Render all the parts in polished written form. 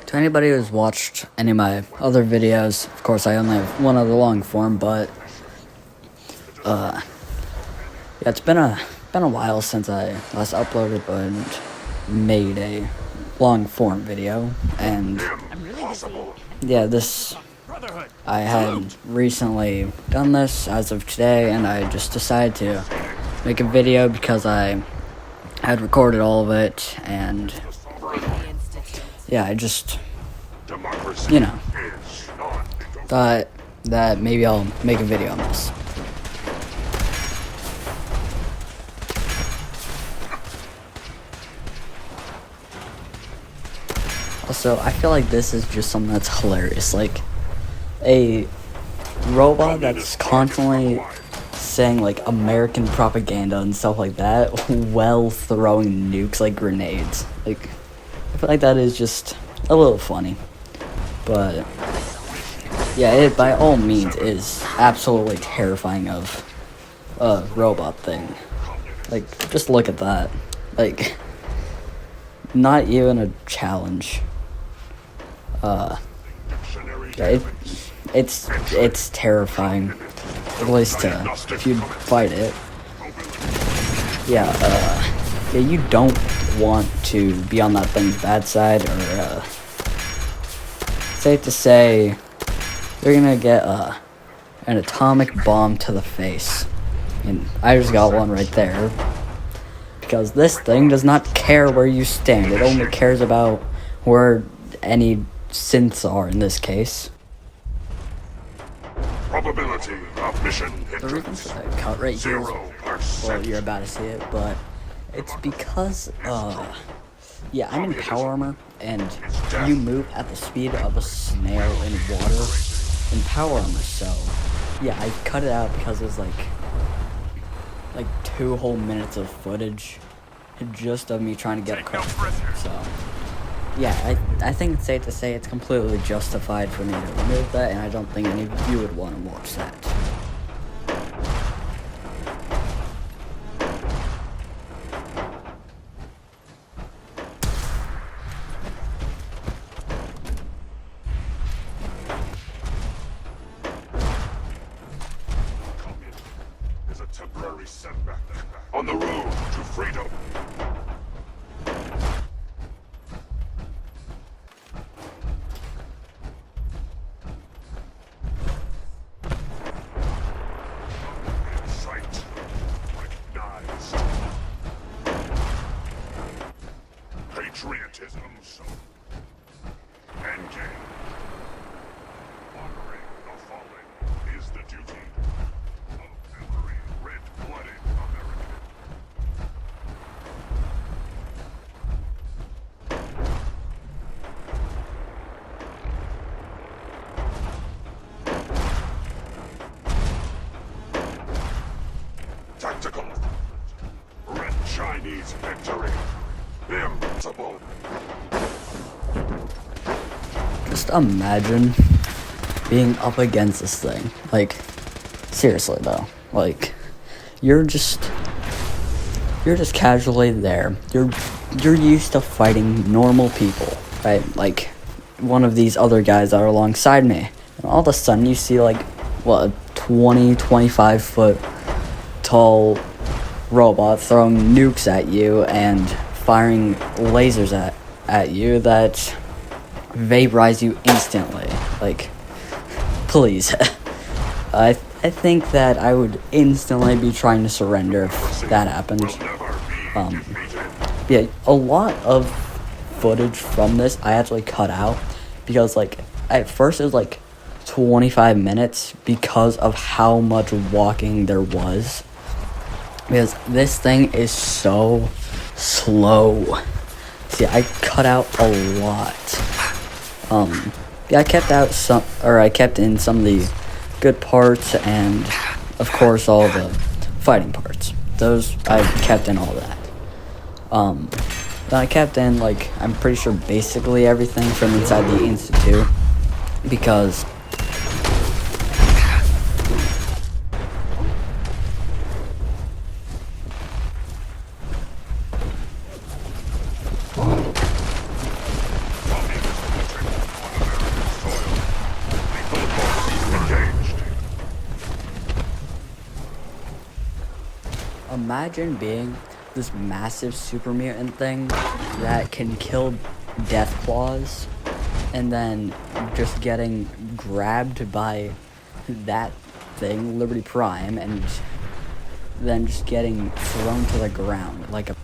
To anybody who's watched any of my other videos, of course I only have one other long form, but yeah, it's been a while since I last uploaded and made a long form video, and yeah, I had recently done this as of today, and I just decided to make a video because I had recorded all of it, and yeah, I just, thought that maybe I'll make a video on this. Also, I feel like this is just something that's hilarious, like, a robot that's constantly saying, like, American propaganda and stuff like that while throwing nukes like grenades. Like, I feel like that is just a little funny. But yeah, it by all means is absolutely terrifying of a robot thing. Like, just look at that. Like, not even a challenge. Yeah, it's terrifying. At least if you fight it. Yeah, you don't want to be on that thing's bad side, or safe to say you're gonna get an atomic bomb to the face. And I just got one right there, because this thing does not care where you stand. It only cares about where any synths are in this case. Probability of mission hit. The reason for that cut right here is, well, you're about to see it, but it's because, yeah, I'm in power armor, and you move at the speed of a snail in water in power armor, so, yeah, I cut it out because it was, like 2 whole minutes of footage just of me trying to get across there, so, yeah, I think it's safe to say it's completely justified for me to remove that, and I don't think any of you would want to watch that. Is a temporary setback on the road to freedom. Patriotism, so endgame. Honoring the fallen is the duty of every red-blooded American. Tactical. Red Chinese victory. Impossible. Just imagine being up against this thing. Like, seriously though. Like, you're just casually there. You're used to fighting normal people, right? Like one of these other guys that are alongside me. And all of a sudden you see, like, what, a 25 foot tall robot throwing nukes at you and firing lasers at you that vaporize you instantly. Like, please. I think that I would instantly be trying to surrender if that happened. Yeah, a lot of footage from this I actually cut out because, like, at first it was like 25 minutes because of how much walking there was. Because this thing is so slow. See, I cut out a lot. Yeah, I kept in some of the good parts, and of course all the fighting parts. Those, I kept in all that. Then I kept in, like, I'm pretty sure basically everything from inside the Institute, because imagine being this massive super mutant thing that can kill death claws, and then just getting grabbed by that thing, Liberty Prime, and then just getting thrown to the ground like a...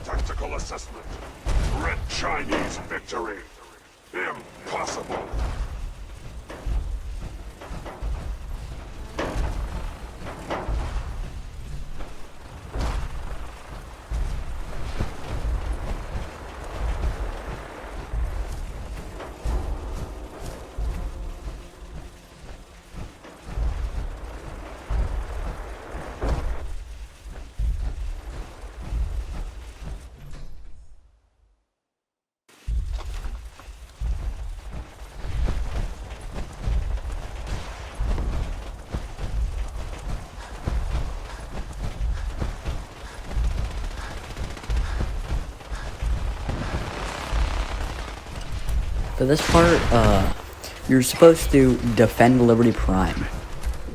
Tactical assessment. Red Chinese victory. Impossible. For this part, you're supposed to defend Liberty Prime.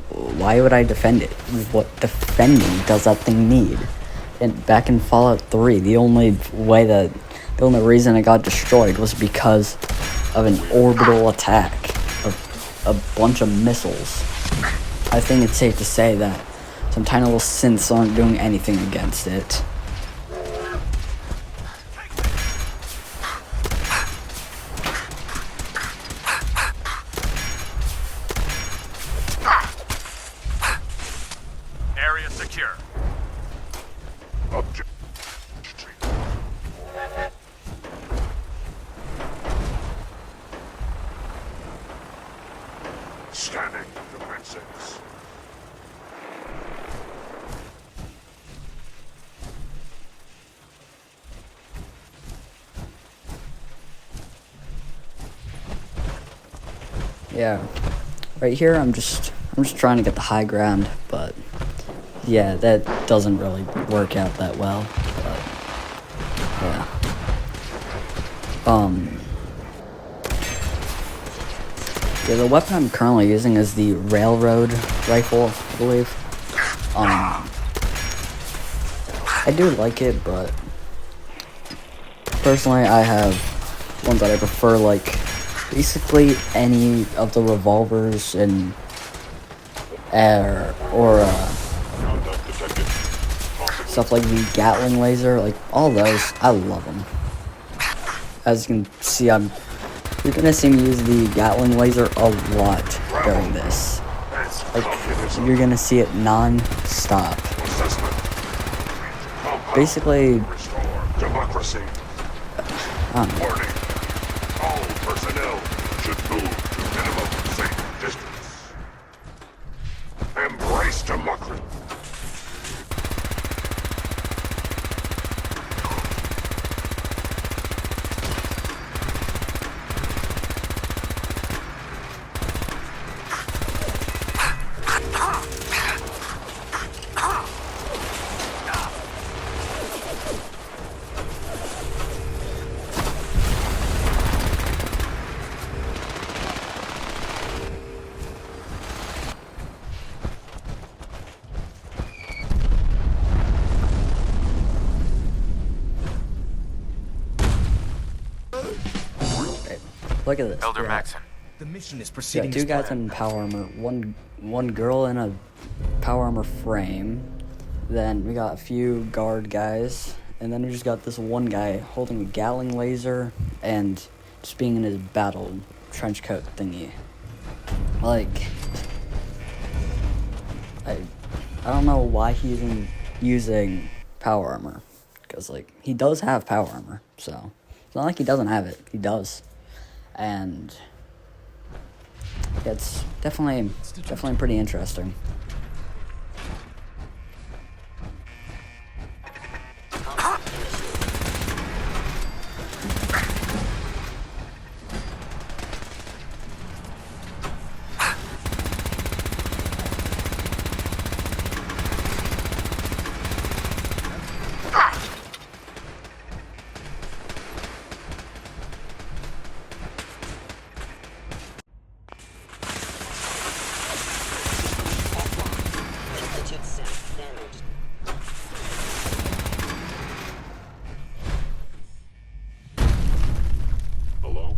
Why would I defend it? What defending does that thing need? And back in Fallout 3, the only reason it got destroyed was because of an orbital attack of a bunch of missiles. I think it's safe to say that some tiny little synths aren't doing anything against it. Area secure. Object. Scanning defenses. Yeah, right here I'm just trying to get the high ground, but yeah, that doesn't really work out that well. But yeah, yeah, the weapon I'm currently using is the railroad rifle, I believe. I do like it, but personally I have ones that I prefer, like basically any of the revolvers and stuff like the Gatling laser, like all those. I love them. As you can see, you're gonna see me use the Gatling laser a lot during this. Like, you're gonna see it non-stop. Basically, Democracy. I don't know. Warning. All personnel should move to minimum safe distance. Embrace democracy. Look at this. Elder Yeah. Maxon. The mission is Yeah, proceeding two as guys planned. in power armor, one girl in a power armor frame. Then we got a few guard guys, and then we just got this one guy holding a Gatling laser and just being in his battle trench coat thingy. Like, I don't know why he's even using power armor, because like he does have power armor, so it's not like he doesn't have it. He does, and it's definitely pretty interesting. Hello?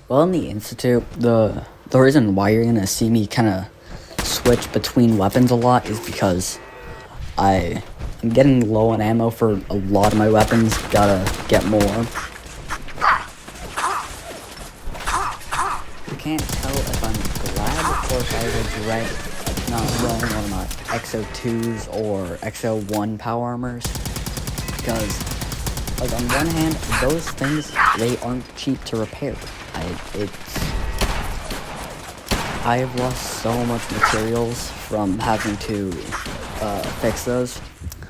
Well, in the Institute, the reason why you're gonna see me kind of switch between weapons a lot is because I'm getting low on ammo for a lot of my weapons. Gotta get more. You can't tell if I'm glad or if I regret not rolling one of my XO2s or XO1 power armors, because like on one hand, those things, they aren't cheap to repair. I have lost so much materials from having to fix those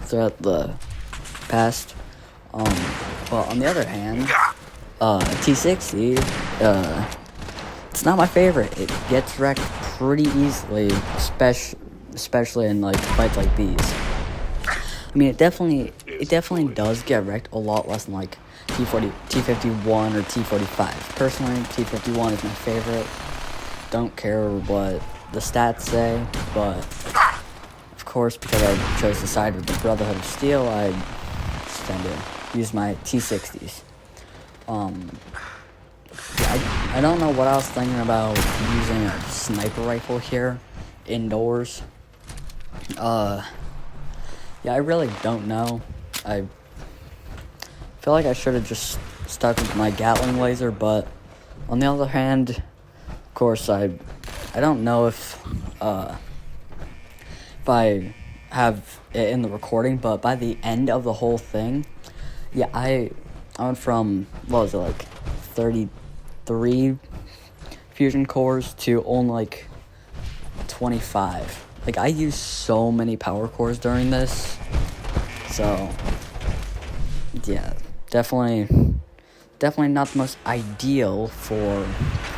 throughout the past. But on the other hand, T60, it's not my favorite. It gets wrecked pretty easily, especially in like fights like these. I mean, it definitely does get wrecked a lot less than like T51 or T45. Personally, T51 is my favorite. Don't care what the stats say, but of course, because I chose to side with the Brotherhood of Steel, I just tend to use my T60s. I don't know what I was thinking about using a sniper rifle here indoors. Yeah, I really don't know. I feel like I should have just stuck with my Gatling laser, but on the other hand, of course, I don't know if I have it in the recording, but by the end of the whole thing, yeah, I went from, what was it, like 33 fusion cores to only like 25. Like, I used so many power cores during this, so yeah, definitely not the most ideal for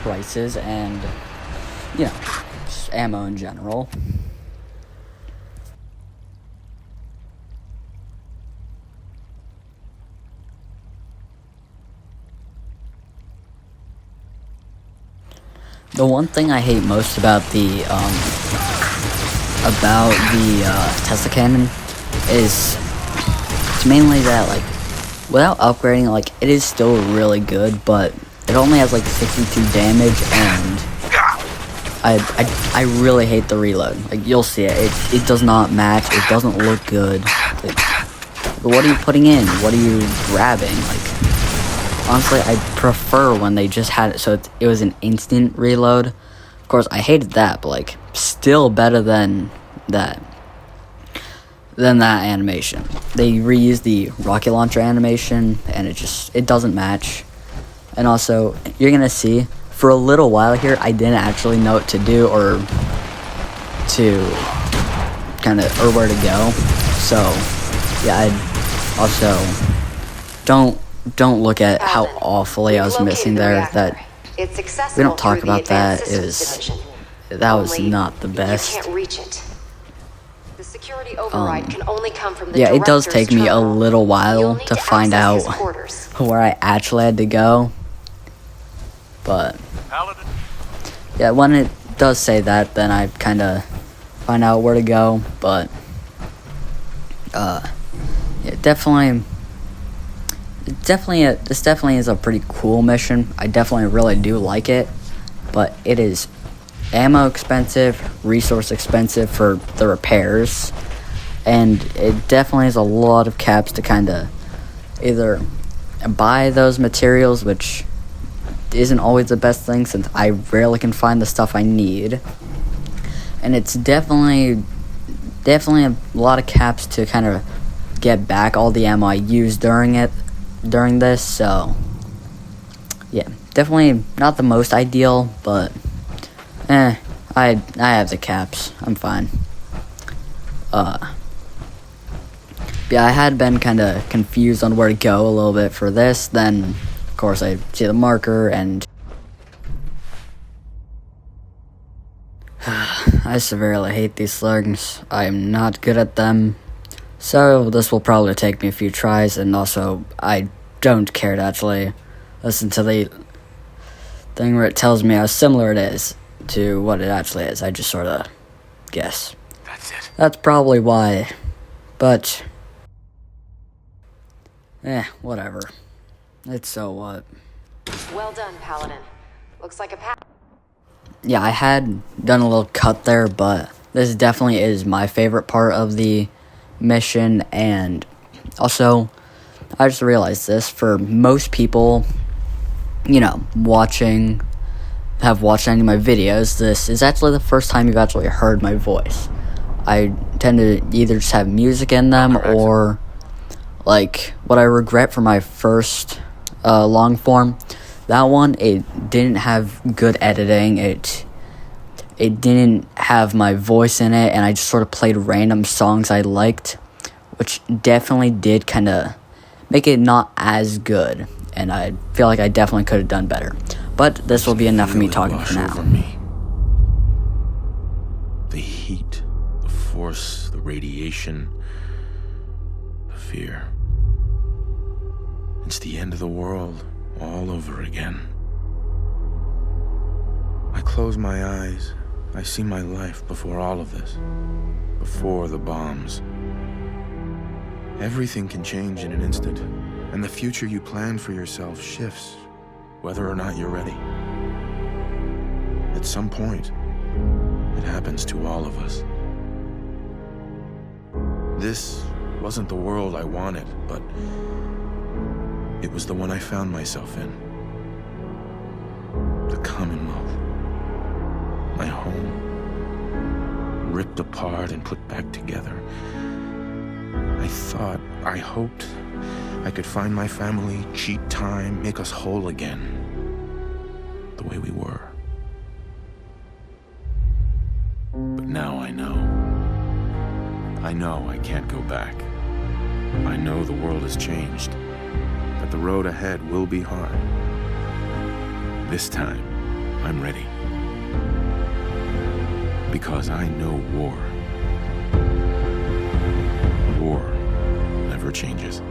prices and, you know, just ammo in general. The one thing I hate most about the Tesla cannon is it's mainly that, like, without upgrading, like, it is still really good, but it only has like 62 damage, and I really hate the reload. Like, you'll see it does not match, it doesn't look good. Like, what are you putting in? What are you grabbing? Like, honestly, I prefer when they just had it so it was an instant reload. Of course, I hated that, but like, still better than that animation. They reused the rocket launcher animation, and it doesn't match. And also, you're gonna see for a little while here, I didn't actually know what to do or where to go. So yeah, I also don't look at how awfully I was missing there. That we don't talk about that. That was not the best. You can't reach it. The security override can only come from the yeah, it does take me a terminal. little You'll while need to find access out his quarters. where I actually had to go. But Paladin. yeah, when it does say that, then I kind of find out where to go. But yeah, this definitely is a pretty cool mission. I definitely really do like it, but it is ammo expensive, resource expensive for the repairs, and it definitely is a lot of caps to kind of either buy those materials, which isn't always the best thing since I rarely can find the stuff I need, and it's definitely a lot of caps to kind of get back all the ammo I used during this. So yeah, definitely not the most ideal, but I have the caps. I'm fine. Yeah, I had been kind of confused on where to go a little bit for this. Then, of course, I see the marker, and I severely hate these slugs. I am not good at them. So, this will probably take me a few tries, and also, I don't care to actually listen to the thing where it tells me how similar it is to what it actually is. I just sort of guess. That's it. That's probably why. But whatever. It's so what. Well done, Paladin. Looks like a Yeah, I had done a little cut there, but this definitely is my favorite part of the mission. And also, I just realized this, for most people, you know, have watched any of my videos, this is actually the first time you've actually heard my voice. I tend to either just have music in them, or like what I regret for my first long form, that one, it didn't have good editing. It didn't have my voice in it, and I just sort of played random songs I liked, which definitely did kind of make it not as good, and I feel like I definitely could have done better. But this will be enough of me talking for now. Over me. The heat, the force, the radiation, the fear. It's the end of the world all over again. I close my eyes. I see my life before all of this. Before the bombs. Everything can change in an instant, and the future you plan for yourself shifts, whether or not you're ready. At some point, it happens to all of us. This wasn't the world I wanted, but it was the one I found myself in. The Commonwealth. My home. Ripped apart and put back together. I hoped I could find my family, cheat time, make us whole again. The way we were. But now I know. I know I can't go back. I know the world has changed. That the road ahead will be hard. This time, I'm ready. Because I know war. War never changes.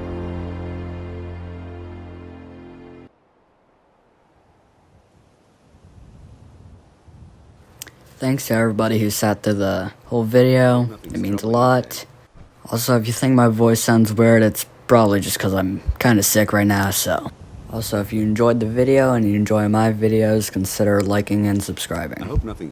Thanks to everybody who sat through the whole video. It means a lot. Also, if you think my voice sounds weird, it's probably just because I'm kind of sick right now, so. Also, if you enjoyed the video and you enjoy my videos, consider liking and subscribing. I hope nothing